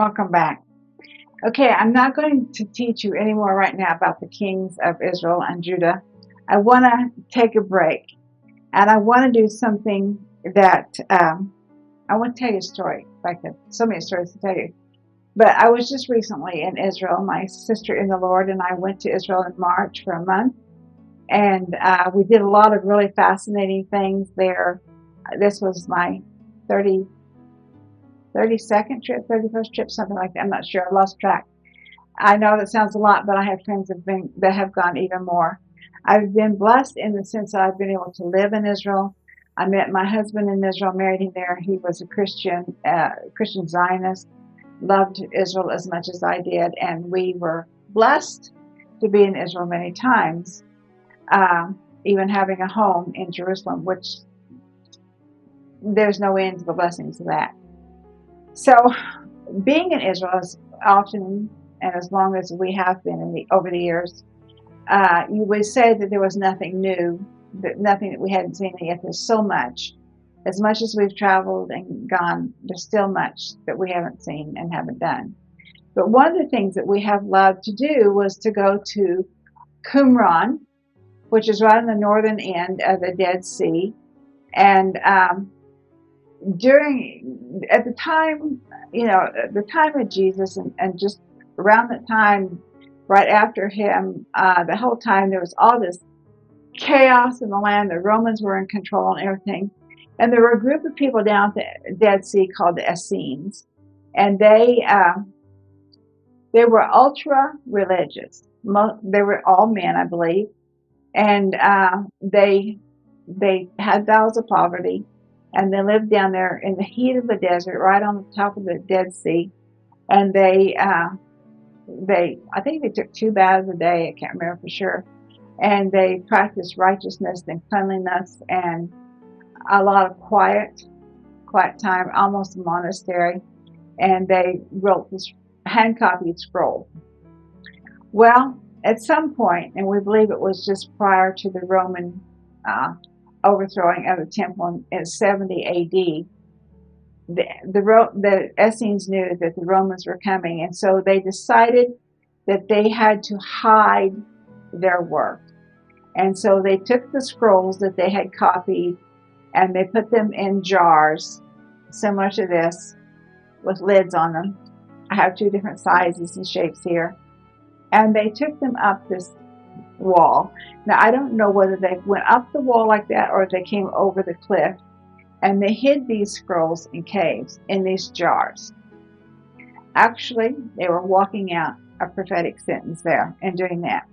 Welcome back. Okay, I'm not going to teach you anymore right now about the kings of Israel and Judah. I want to take a break, and I want to do something that I want to tell you a story. Like so many stories to tell you. But I was just recently in Israel. My sister in the Lord and I went to Israel in March for a month, and we did a lot of really fascinating things there. This was my 32nd trip, 31st trip, something like that. I'm not sure. I lost track. I know that sounds a lot, but I have friends that have gone even more. I've been blessed in the sense that I've been able to live in Israel. I met my husband in Israel, married him there. He was a Christian Zionist, loved Israel as much as I did, and we were blessed to be in Israel many times, even having a home in Jerusalem, which there's no end to the blessings of that. So being in Israel is often, and as long as we have been over the years, you would say that there was nothing new, nothing that we hadn't seen, and yet there's so much. As much as we've traveled and gone, there's still much that we haven't seen and haven't done. But one of the things that we have loved to do was to go to Qumran, which is right on the northern end of the Dead Sea. And at the time, the time of Jesus and just around that time, right after him, the whole time there was all this chaos in the land. The Romans were in control and everything. And there were a group of people down at the Dead Sea called the Essenes. And they were ultra religious. They were all men, I believe. And they had vows of poverty. And they lived down there in the heat of the desert, right on the top of the Dead Sea. And I think they took 2 baths a day. I can't remember for sure. And they practiced righteousness and cleanliness and a lot of quiet time, almost a monastery. And they wrote this hand-copied scroll. Well, at some point, and we believe it was just prior to the Roman overthrowing of the temple in 70 A.D., the Essenes knew that the Romans were coming, and so they decided that they had to hide their work. And so they took the scrolls that they had copied and they put them in jars similar to this with lids on them. I have 2 different sizes and shapes here. And they took them up this wall. Now, I don't know whether they went up the wall like that or if they came over the cliff. And they hid these scrolls in caves, in these jars. Actually, they were walking out a prophetic sentence there and doing that.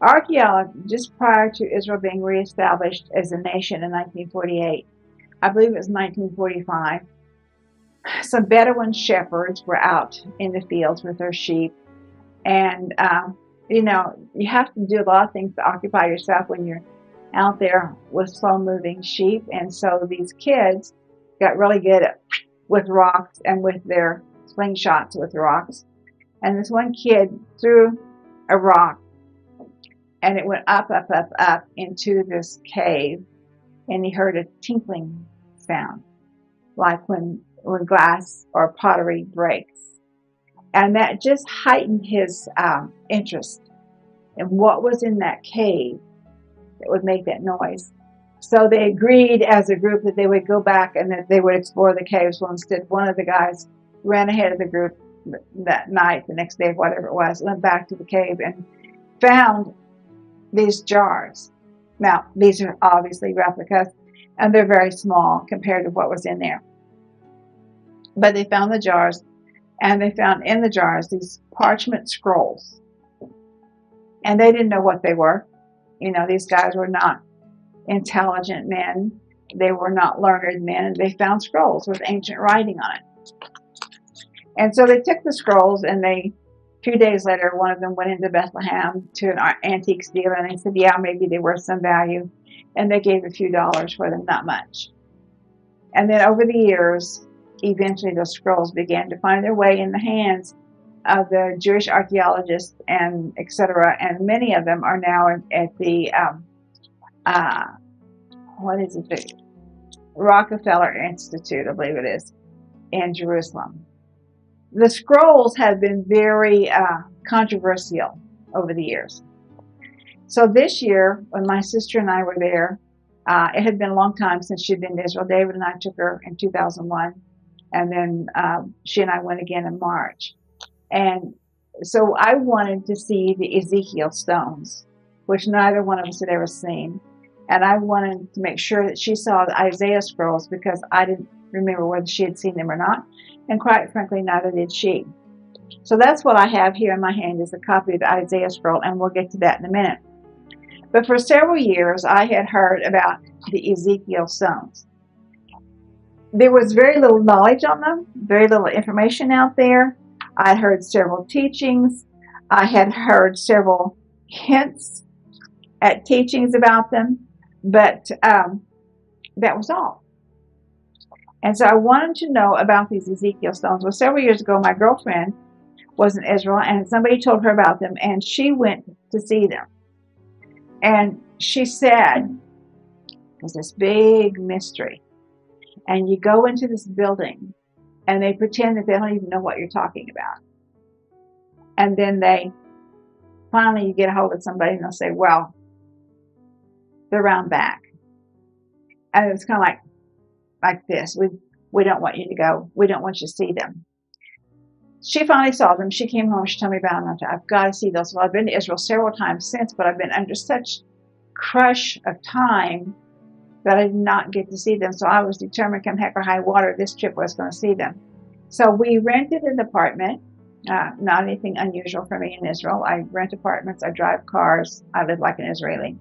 Archaeology, just prior to Israel being reestablished as a nation in 1948, I believe it was 1945, some Bedouin shepherds were out in the fields with their sheep. And, you have to do a lot of things to occupy yourself when you're out there with slow-moving sheep. And so these kids got really good with rocks and with their slingshots with rocks. And this one kid threw a rock, and it went up into this cave, and he heard a tinkling sound, like when glass or pottery breaks. And that just heightened his interest in what was in that cave that would make that noise. So they agreed as a group that they would go back and that they would explore the caves. Well, instead, one of the guys ran ahead of the group that night, the next day, whatever it was, went back to the cave and found these jars. Now, these are obviously replicas, and they're very small compared to what was in there. But they found the jars, and they found in the jars these parchment scrolls. And they didn't know what they were. These guys were not intelligent men. They were not learned men, and they found scrolls with ancient writing on it. And so they took the scrolls, and a few days later, one of them went into Bethlehem to an antiques dealer, and they said, yeah, maybe they were some value. And they gave a few dollars for them, not much. And then over the years, eventually those scrolls began to find their way in the hands of the Jewish archaeologists and etc. And many of them are now at the Rockefeller Institute, I believe it is, in Jerusalem. the scrolls have been very controversial over the years. So this year, when my sister and I were there, it had been a long time since she'd been to Israel. David and I took her in 2001, and then she and I went again in March. And so I wanted to see the Ezekiel stones, which neither one of us had ever seen. And I wanted to make sure that she saw the Isaiah scrolls because I didn't remember whether she had seen them or not. And quite frankly, neither did she. So that's what I have here in my hand is a copy of the Isaiah scroll, and we'll get to that in a minute. But for several years, I had heard about the Ezekiel stones. There was very little knowledge on them, very little information out there. I heard several teachings. I had heard several hints at teachings about them, but that was all. And so I wanted to know about these Ezekiel stones. Well, several years ago, my girlfriend was in Israel, and somebody told her about them, and she went to see them. And she said, there's this big mystery. And you go into this building, and they pretend that they don't even know what you're talking about. And then finally you get a hold of somebody, and they'll say, well, they're round back. And it's kind of like this. We don't want you to go. We don't want you to see them. She finally saw them. She came home. She told me about them. I've got to see those. Well, I've been to Israel several times since, but I've been under such crush of time that I did not get to see them. So I was determined, come heck or high water, this trip was going to see them. So we rented an apartment. Not anything unusual for me in Israel. I rent apartments. I drive cars. I live like an Israeli.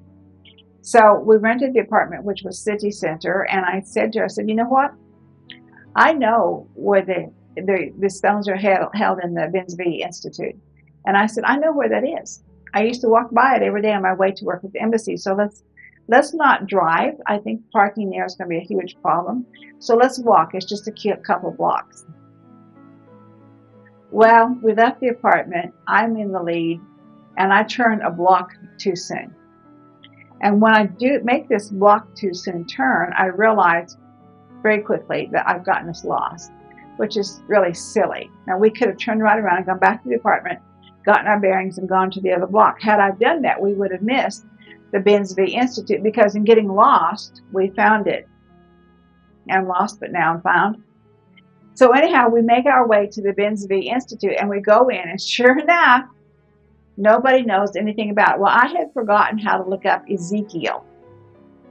So we rented the apartment, which was city center. And I said to her, I said, you know what? I know where the stones are held in the Ben Zvi Institute. And I said, I know where that is. I used to walk by it every day on my way to work at the embassy. So let's not drive. I think parking there is going to be a huge problem. So let's walk. It's just a couple blocks. Well, we left the apartment. I'm in the lead, and I turned a block too soon. And when I do make this block too soon turn, I realized very quickly that I've gotten us lost, which is really silly. Now, we could have turned right around and gone back to the apartment, gotten our bearings, and gone to the other block. Had I done that, we would have missed the Ben Zvi Institute, because in getting lost, we found it. I'm lost, but now I'm found. So anyhow, we make our way to the Ben Zvi Institute, and we go in, and sure enough, nobody knows anything about it. Well, I had forgotten how to look up Ezekiel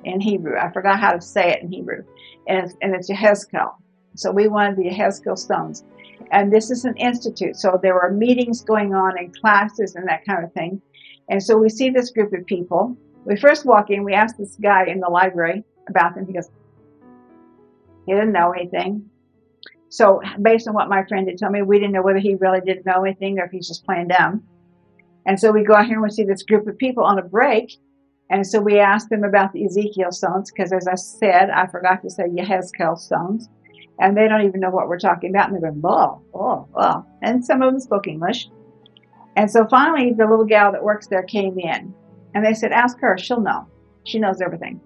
in Hebrew. I forgot how to say it in Hebrew, and it's Yehezkel. So we wanted the Yehezkel stones. And this is an institute, so there were meetings going on and classes and that kind of thing. And so we see this group of people. We first walk in, we ask this guy in the library about them. He goes, he didn't know anything. So based on what my friend had told me, we didn't know whether he really didn't know anything or if he's just playing dumb. And so we go out here and we see this group of people on a break. And so we asked them about the Ezekiel stones, because as I said, I forgot to say Yehezkel stones. And they don't even know what we're talking about. And they're going, oh. And some of them spoke English. And so finally, the little gal that works there came in. And they said, ask her. She'll know. She knows everything.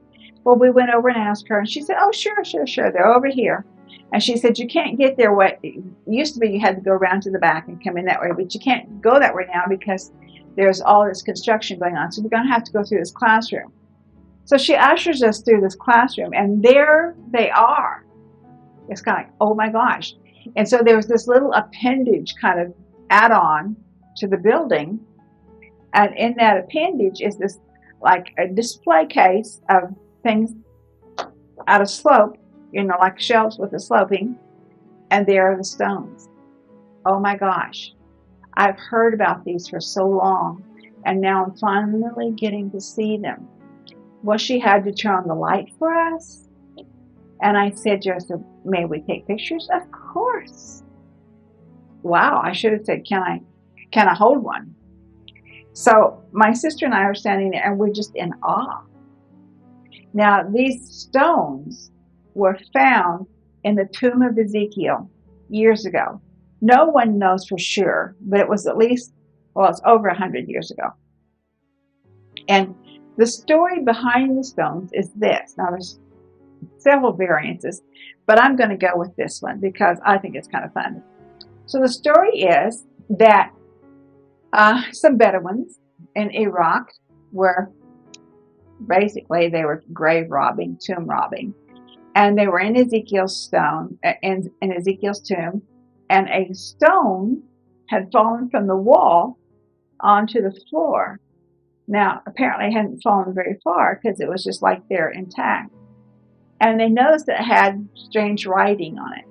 Well, we went over and asked her. And she said, oh, sure. They're over here. And she said, you can't get there. What it used to be, you had to go around to the back and come in that way. But you can't go that way now because there's all this construction going on. So we're going to have to go through this classroom. So she ushers us through this classroom. And there they are. It's kind of like, oh my gosh. And so there was this little appendage kind of add-on to the building. And in that appendage is this like a display case of things out of slope, like shelves with the sloping. And there are the stones. Oh my gosh. I've heard about these for so long. And now I'm finally getting to see them. Well, she had to turn on the light for us. And I said, Joseph, may we take pictures? Of course. Wow, I should have said, can I hold one? So my sister and I are standing there, and we're just in awe. Now, these stones were found in the tomb of Ezekiel years ago. No one knows for sure, but it was at least, it's over 100 years ago. And the story behind the stones is this. Now, there's several variances, but I'm going to go with this one because I think it's kind of fun. So the story is that some Bedouins in Iraq were basically, they were grave robbing, tomb robbing, and they were in Ezekiel's tomb, and a stone had fallen from the wall onto the floor. Now, apparently it hadn't fallen very far because it was just like there intact. And they noticed that it had strange writing on it.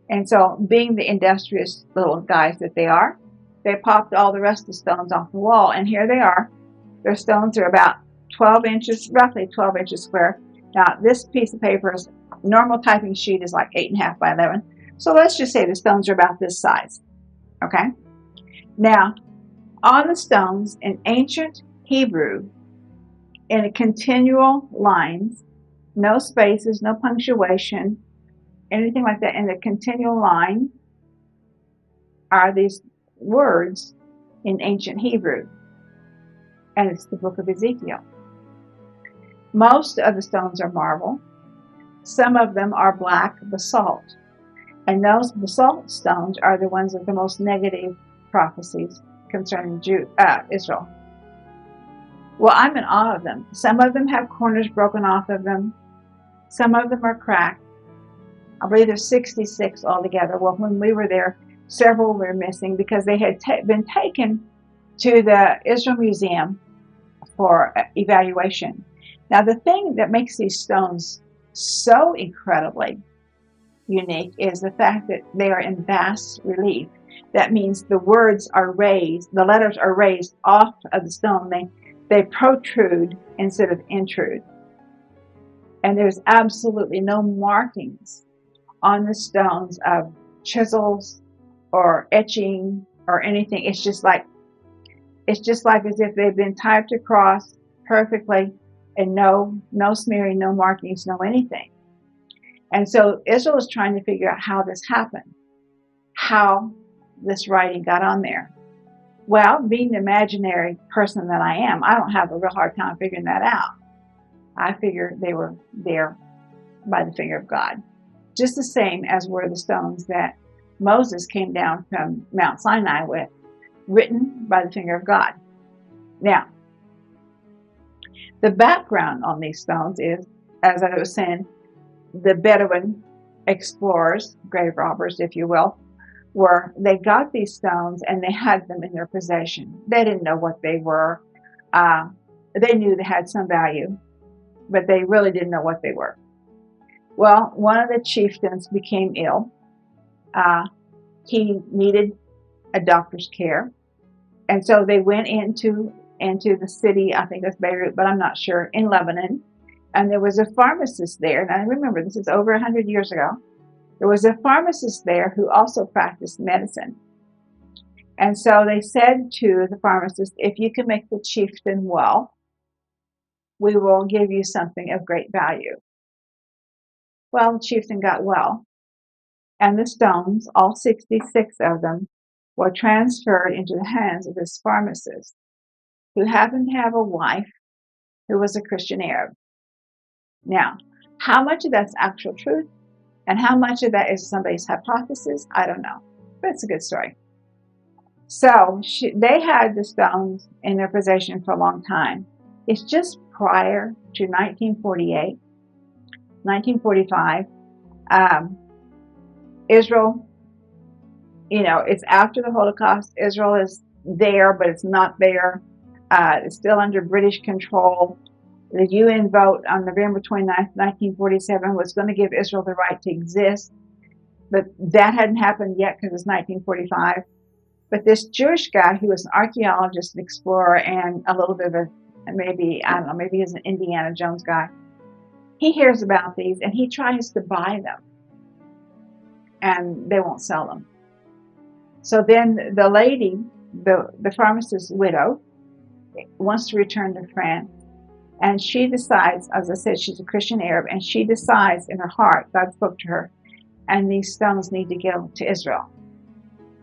And so, being the industrious little guys that they are, they popped all the rest of the stones off the wall, and here they are. Their stones are about 12 inches, roughly 12 inches square. Now, this piece of paper's normal typing sheet is like 8.5 by 11. So let's just say the stones are about this size. Okay? Now, on the stones in ancient Hebrew, in continual lines, no spaces, no punctuation, anything like that, in the continual line are these words in ancient Hebrew. And it's the book of Ezekiel. Most of the stones are marble. Some of them are black basalt. And those basalt stones are the ones with the most negative prophecies concerning Israel. Well, I'm in awe of them. Some of them have corners broken off of them. Some of them are cracked. I believe there's 66 altogether. Well, when we were there, several were missing because they had been taken to the Israel Museum for evaluation. Now, the thing that makes these stones so incredibly unique is the fact that they are in bas relief. That means the words are raised, the letters are raised off of the stone. They protrude instead of intrude. And there's absolutely no markings on the stones of chisels or etching or anything. It's just like as if they've been typed across perfectly, and no smearing, no markings, no anything. And so Israel is trying to figure out how this happened, how this writing got on there. Well, being the imaginary person that I am, I don't have a real hard time figuring that out. I figure they were there by the finger of God, just the same as were the stones that Moses came down from Mount Sinai with, written by the finger of God. Now, the background on these stones is, as I was saying, the Bedouin explorers, grave robbers, if you will, they got these stones and they had them in their possession. They didn't know what they were. They knew they had some value, but they really didn't know what they were. Well, one of the chieftains became ill. He needed a doctor's care. And so they went into the city, I think that's Beirut, but I'm not sure, in Lebanon. And there was a pharmacist there. And I remember, this is over 100 years ago. There was a pharmacist there who also practiced medicine. And so they said to the pharmacist, if you can make the chieftain well, we will give you something of great value. Well, the chieftain got well. And the stones, all 66 of them, were transferred into the hands of this pharmacist, who happened to have a wife who was a Christian Arab. Now, how much of that's actual truth and how much of that is somebody's hypothesis, I don't know. But it's a good story. So they had the stones in their possession for a long time. It's just prior to 1948, 1945, Israel, it's after the Holocaust. Israel is there, but it's not there. It's still under British control. The UN vote on November 29th, 1947 was going to give Israel the right to exist, but that hadn't happened yet because it's 1945. But this Jewish guy, who was an archaeologist, an explorer, and a little bit of maybe he's an Indiana Jones guy, he hears about these and he tries to buy them, and they won't sell them. So then the lady, the pharmacist's widow, wants to return to France. And she decides, as I said, she's a Christian Arab, and she decides in her heart, God spoke to her, and these stones need to go to Israel.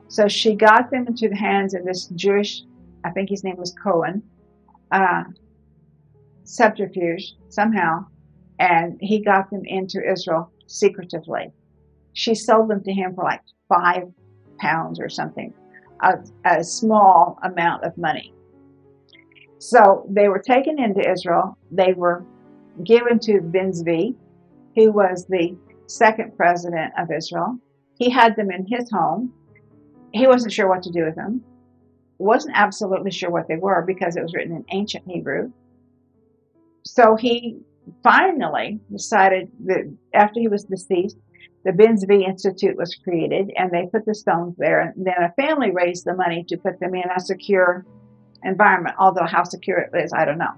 So she got them into the hands of this Jewish, I think his name was Cohen, subterfuge somehow, and he got them into Israel secretively. She sold them to him for like $5 pounds or something, a small amount of money. So they were taken into Israel. They were given to Ben-Zvi, who was the second president of Israel. He had them in his home. He wasn't sure what to do with them. Wasn't absolutely sure what they were because it was written in ancient Hebrew. So he finally decided that after he was deceased, the Ben-Zvi Institute was created, and they put the stones there. And then a family raised the money to put them in a secure environment, although how secure it is, I don't know.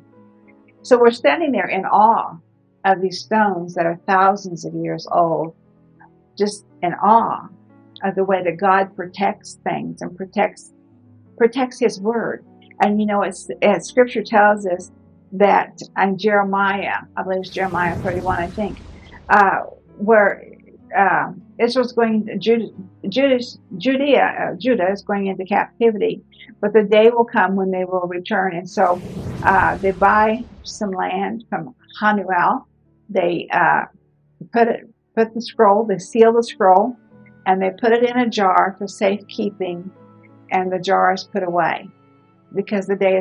So we're standing there in awe of these stones that are thousands of years old, just in awe of the way that God protects things and protects his word. And you know, as scripture tells us that in Jeremiah, I believe it's Jeremiah 31, I think, where Israel's going, Judah is going into captivity, but the day will come when they will return. And so they buy some land from Hanuel. They put the scroll, they seal the scroll, and they put it in a jar for safekeeping, and the jar is put away because the day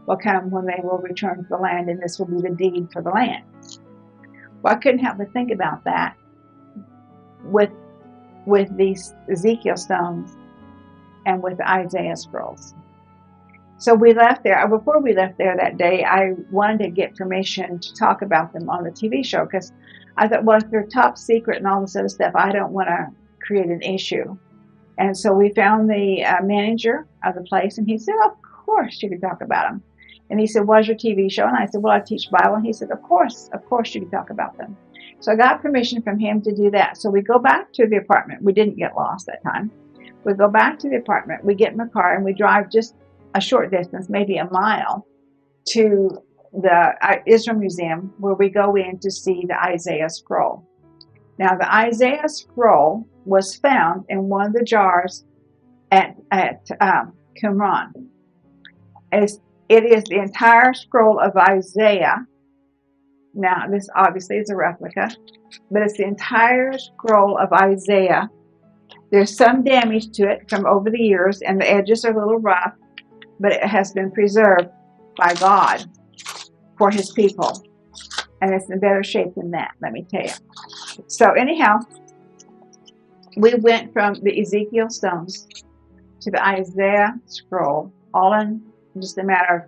will come when they will return to the land, and this will be the deed for the land. Well, I couldn't help but think about that with these Ezekiel stones and with the Isaiah scrolls. So we left there. Before we left there that day, I wanted to get permission to talk about them on the TV show because I thought, well, if they're top secret and all this other stuff, I don't want to create an issue. And so we found the manager of the place, and he said, of course you can talk about them. And he said, what's your TV show? And I said, well, I teach Bible. And he said, of course you can talk about them. So I got permission from him to do that. So we go back to the apartment. We didn't get lost that time. We go back to the apartment. We get in the car, and we drive just a short distance, maybe a mile, to the Israel Museum, where we go in to see the Isaiah scroll. Now, the Isaiah scroll was found in one of the jars at Qumran. It is the entire scroll of Isaiah. Now, this obviously is a replica, but it's the entire scroll of Isaiah. There's some damage to it from over the years, and the edges are a little rough, but it has been preserved by God for his people. And it's in better shape than that, let me tell you. So anyhow, we went from the Ezekiel stones to the Isaiah scroll, all in just a matter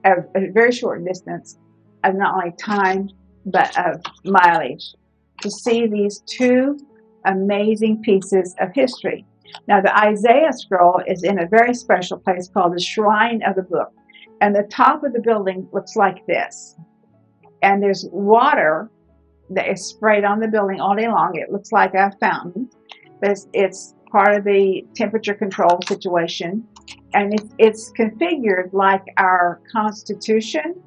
of a very short distance of not only time, but of mileage, to see these two amazing pieces of history. Now, the Isaiah scroll is in a very special place called the Shrine of the Book. And the top of the building looks like this. And there's water that is sprayed on the building all day long. It looks like a fountain. But it's part of the temperature control situation. And it's configured like our Constitution,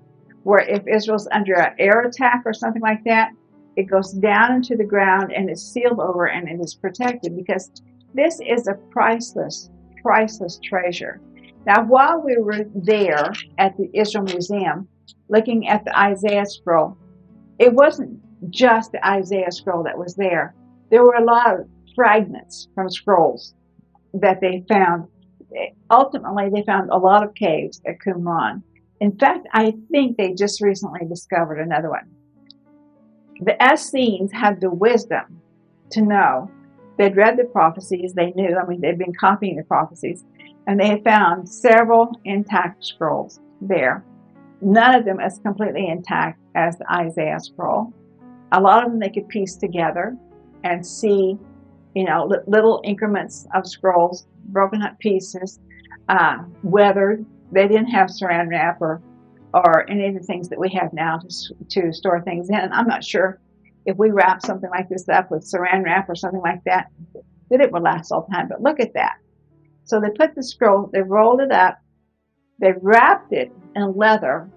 where if Israel's under an air attack or something like that, it goes down into the ground and is sealed over and it is protected, because this is a priceless, priceless treasure. Now, while we were there at the Israel Museum, looking at the Isaiah scroll, it wasn't just the Isaiah scroll that was there. There were a lot of fragments from scrolls that they found. Ultimately, they found a lot of caves at Qumran. In fact, I think they just recently discovered another one. The Essenes had the wisdom to know. They'd read the prophecies. They knew, they'd been copying the prophecies, and they had found several intact scrolls there. None of them as completely intact as the Isaiah scroll. A lot of them they could piece together and see, little increments of scrolls, broken up pieces, weathered. They didn't have saran wrap or any of the things that we have now to store things in. And I'm not sure if we wrap something like this up with saran wrap or something like that it would last all the time. But look at that. So they put the scroll, they rolled it up, they wrapped it in leather,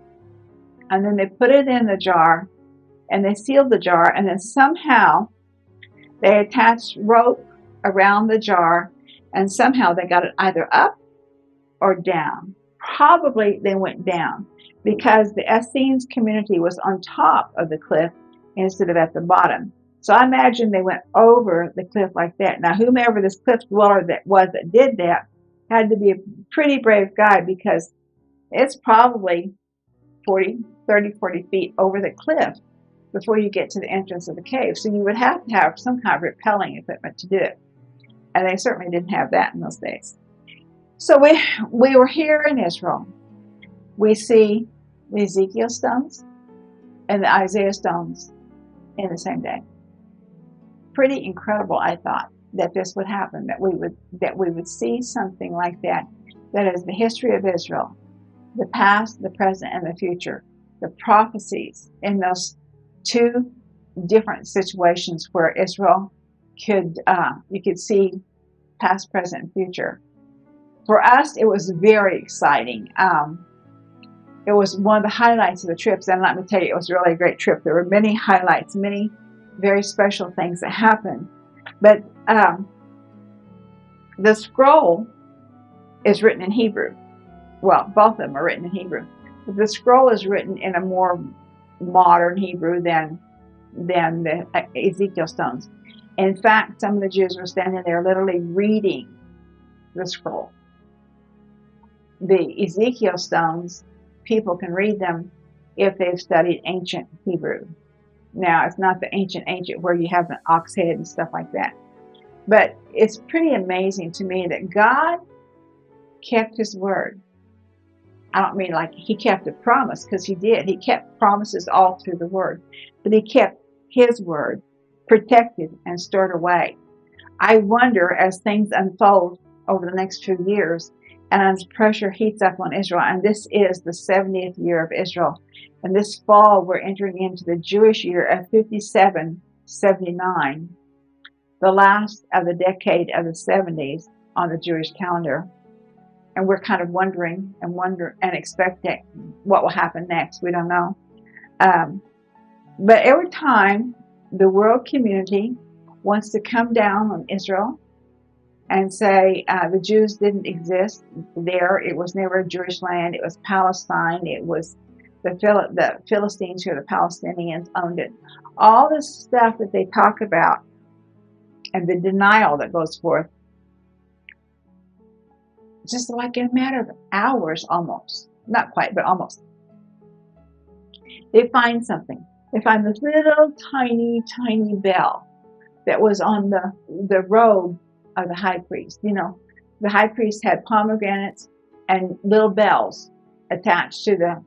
and then they put it in the jar, and they sealed the jar, and then somehow they attached rope around the jar, and somehow they got it either up or down. Probably they went down, because the Essenes community was on top of the cliff instead of at the bottom. So I imagine they went over the cliff like that. Now, whomever this cliff dweller that was that did that had to be a pretty brave guy, because it's probably 40 feet over the cliff before you get to the entrance of the cave. So you would have to have some kind of rappelling equipment to do it. And they certainly didn't have that in those days. So we were here in Israel. We see the Ezekiel stones and the Isaiah stones in the same day. Pretty incredible, I thought, that this would happen, that we would see something like that. That is the history of Israel, the past, the present, and the future. The prophecies in those two different situations where Israel you could see past, present, and future. For us, it was very exciting. It was one of the highlights of the trips, and let me tell you, it was really a great trip. There were many highlights, many very special things that happened. But the scroll is written in Hebrew. Well, both of them are written in Hebrew. But the scroll is written in a more modern Hebrew than the Ezekiel stones. In fact, some of the Jews were standing there literally reading the scroll. The Ezekiel stones, people can read them if they've studied ancient Hebrew. Now, it's not the ancient where you have an ox head and stuff like that. But it's pretty amazing to me that God kept his word. I don't mean like he kept a promise, because he did. He kept promises all through the word. But he kept his word protected and stored away. I wonder, as things unfold over the next few years, and as pressure heats up on Israel, and this is the 70th year of Israel, and this fall we're entering into the Jewish year of 5779, the last of the decade of the 70s on the Jewish calendar. And we're kind of wondering and expecting what will happen next. We don't know. But every time the world community wants to come down on Israel and say the Jews didn't exist there, it was never a Jewish land, it was Palestine, it was the Philistines or the Palestinians owned it. All this stuff that they talk about and the denial that goes forth, just like in a matter of hours, almost, not quite, but almost, they find something. They find this little tiny bell that was on the robe of the high priest. You know, the high priest had pomegranates and little bells attached to the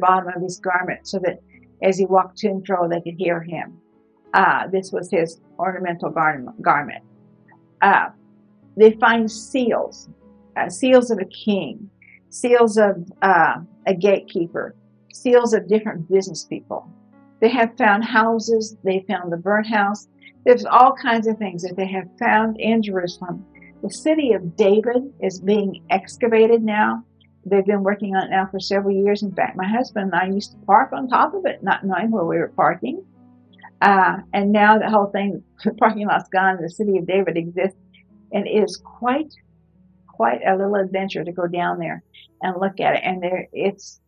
bottom of his garment, so that as he walked to and fro, they could hear him. This was his ornamental garment. They find seals. Seals of a king, seals of a gatekeeper, seals of different business people. They have found houses. They found the burnt house. There's all kinds of things that they have found in Jerusalem. The city of David is being excavated now. They've been working on it now for several years. In fact, my husband and I used to park on top of it, not knowing where we were parking. And now the whole thing, the parking lot's gone. The city of David exists, and it is quite a little adventure to go down there and look at it. And it's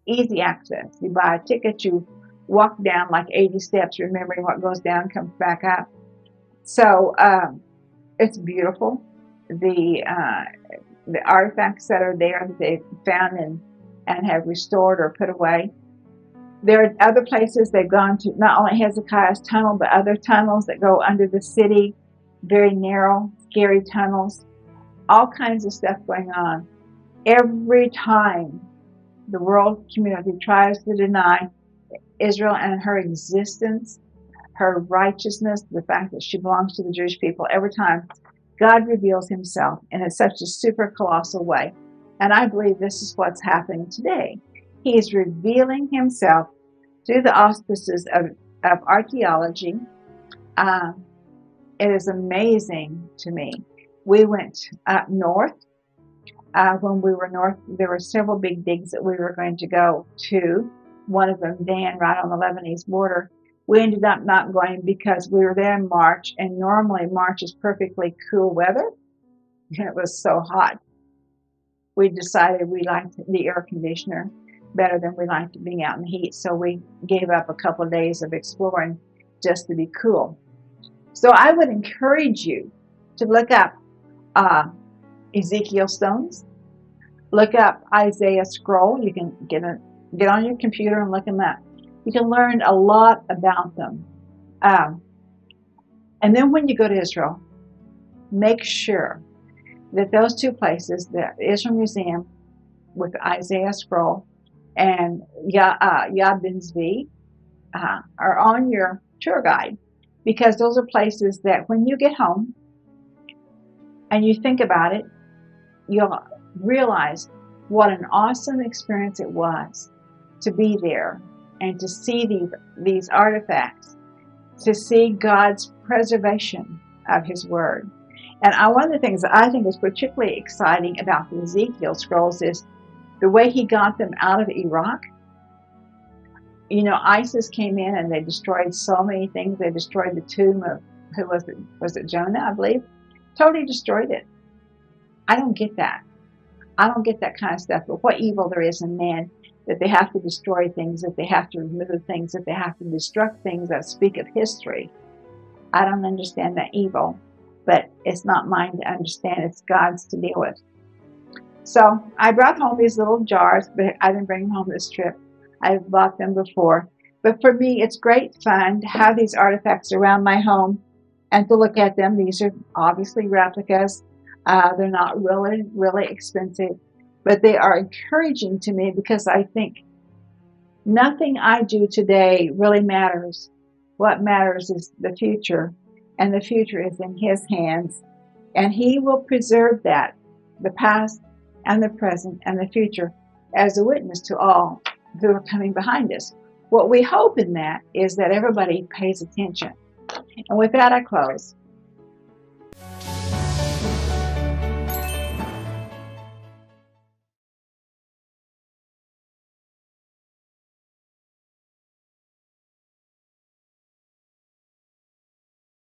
easy access. You buy a ticket, you walk down like 80 steps, remembering what goes down comes back up. So it's beautiful. The artifacts that are there that they've found and have restored or put away. There are other places they've gone to, not only Hezekiah's tunnel, but other tunnels that go under the city, very narrow, scary tunnels. All kinds of stuff going on. Every time the world community tries to deny Israel and her existence, her righteousness, the fact that she belongs to the Jewish people, every time God reveals himself in such a super colossal way. And I believe this is what's happening today. He is revealing himself through the auspices of archaeology. It is amazing to me. We went up north. When we were north, there were several big digs that we were going to go to. One of them, Dan, right on the Lebanese border. We ended up not going because we were there in March, and normally March is perfectly cool weather, and it was so hot. We decided we liked the air conditioner better than we liked being out in the heat, so we gave up a couple of days of exploring just to be cool. So I would encourage you to look up Ezekiel stones, look up Isaiah scroll. You can get on your computer and look them up. You can learn a lot about them. And then when you go to Israel, make sure that those two places, the Israel Museum with the Isaiah scroll and Yad Ben Zvi, are on your tour guide, because those are places that when you get home and you think about it, you'll realize what an awesome experience it was to be there and to see these artifacts, to see God's preservation of His Word. And one of the things that I think is particularly exciting about the Ezekiel scrolls is the way he got them out of Iraq. You know, ISIS came in and they destroyed so many things. They destroyed the tomb of, who was it? Was it Jonah, I believe? Totally destroyed it. I don't get that. I don't get that kind of stuff. But what evil there is in man, that they have to destroy things, that they have to remove things, that they have to destruct things that speak of history. I don't understand that evil, but it's not mine to understand. It's God's to deal with. So I brought home these little jars, but I didn't bring them home this trip. I've bought them before. But for me, it's great fun to have these artifacts around my home and to look at them. These are obviously replicas. They're not really expensive, but they are encouraging to me, because I think nothing I do today really matters. What matters is the future, and the future is in His hands, and He will preserve that, the past and the present and the future, as a witness to all who are coming behind us. What we hope in that is that everybody pays attention. And with that, I close.